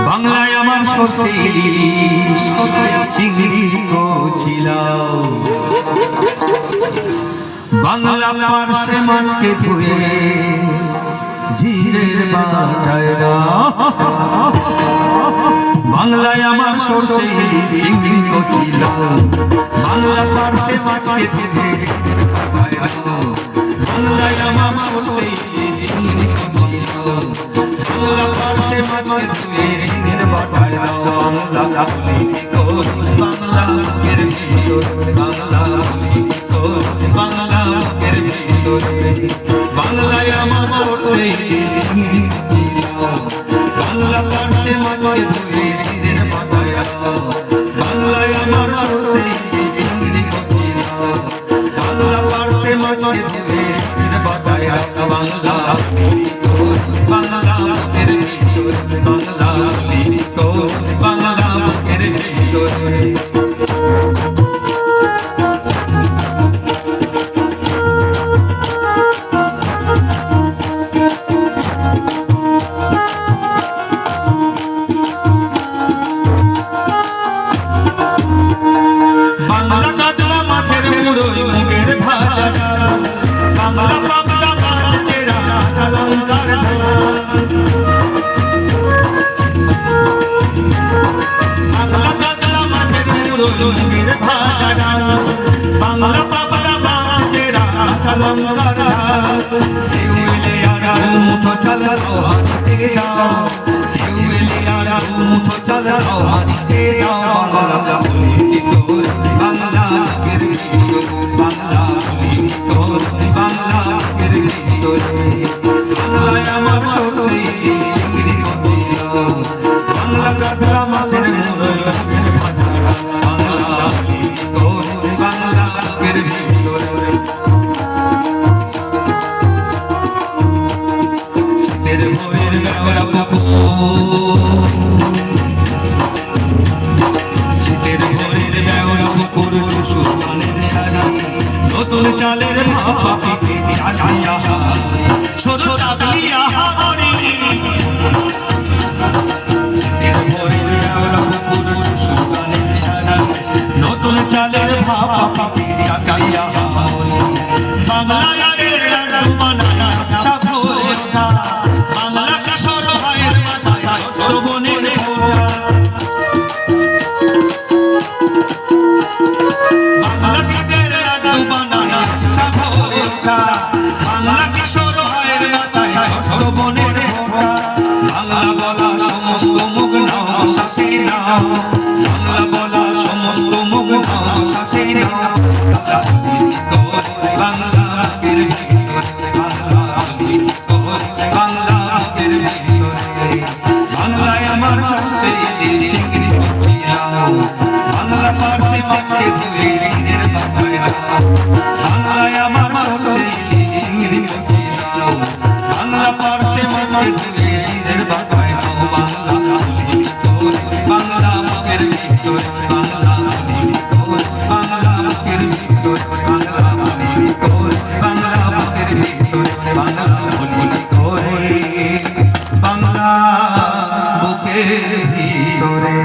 বাংলায় আমার সর্ষে ইলিশ চিংড়ি কচিলাও, বাংলা পার্শ্বে মাছকে ধুয়ে ঝিরের বাটায় দাও। বাংলায় আমার সর্ষে ইলিশ চিংড়ি কচিলাও, বাংলা পার্শ্বে মাছকে ধুয়ে বাংলায় আমার সর্ষে ইলিশ চিংড়ি কচিলাও, বাংলা পার্শ্বে মাছকে ধুয়ে ঝিরের বাটায় দাও। বাংলা বলি তো বাংলা বুকের ভিতরে, বাংলা বলি তো বাংলা বুকের ভিতরে, বাংলায় আমার সর্ষে ইলিশ চিংড়ি কচিলাও, বাংলা পার্শ্বে মাছকে ধুয়ে ঝিরের বাটায় দাও। বাংলায় আমার সর্ষে ইলিশ চিংড়ি কচিলাও, বাংলা পার্শ্বে মাছকে ধুয়ে ঝিরের বাটায় দাও। বাংলা বলি তো বাংলা বুকের ভিতরে, বাংলা বলি তো বাংলা বুকের ভিতরে। বাংলা কাতলা মাছের মুড়োয় মুগের ভাজা, বাংলা পাবদা মাছ চেরা লঙ্কার ঝাল, বাংলা কাতলা মাছের মুড়োয় মুগের ভাজা, বাংলা পাবদা মাছ চেরা লঙ্কার ঝাল। কেউ এলে আর মুঠো চাল দাও হাতে দাও, কেউ এলে আর মুঠো চাল দাও হাতে দাও। বাংলা বলি তো বাংলা বুকের ভিতরে, বাংলা বলি তো বাংলা বুকের ভিতরে, বাংলায় আমার সর্ষে ইলিশ চিংড়ি কচিলাও, বাংলা কাতলা মাছের মুড়োয় মুগের ভাজা, বাংলা বলি তো বাংলা বুকের ভিতরে। শীতের ভোরের বেওড়া পুকুর, শীতের ভোরের বেওড়া পুকুর, টুসুর গানের সারা, নতুন চালের ভাপা পিঠে চালিয়া ছোট চালিয়া হাওড়ি। শীতের ভোরের বেওড়া পুকুর, টুসুর গানের সারা, নতুন চালের ভাপা পিঠে চালিয়া হাওড়ি। বাংলায় লাড্ডু বানায়া সাগরে ওঠা, বাংলা কাসর ভাইয়ের মাথায় ছোট বোনের ফোঁটা, বাংলা কাদের লাড্ডু বানায়া সাগরে ওঠা, বাংলা কাসর ভাইয়ের মাথায় ছোট বোনের ফোঁটা। বাংলা বলা সমস্ত মুখ নাও সাথে নাও, বাংলা বলা সমস্ত মুখ নাও সাথে নাও। বাংলা বুকের ভিতরে, বাংলা বলি তো বাংলা বুকের ভিতরে, বাংলায় আমার সর্ষে ইলিশ চিংড়ি কচিলাও, বাংলা পার্শ্বে মাছকে ধুয়ে ঝিরের বাটায় দাও। বাংলায় আমার সর্ষে ইলিশ চিংড়ি কচিলাও, বাংলা পার্শ্বে মাছকে ধুয়ে ঝিরের বাটায় দাও। বাংলা বলি তো বাংলা বুকের ভিতরে, বাংলা বলি তো বাংলা বুকের ভিতরে, বাংলা বলি তো বাংলা বুকের ভিতরে, বাংলা বলি তো বাংলা বুকের ভিতরে।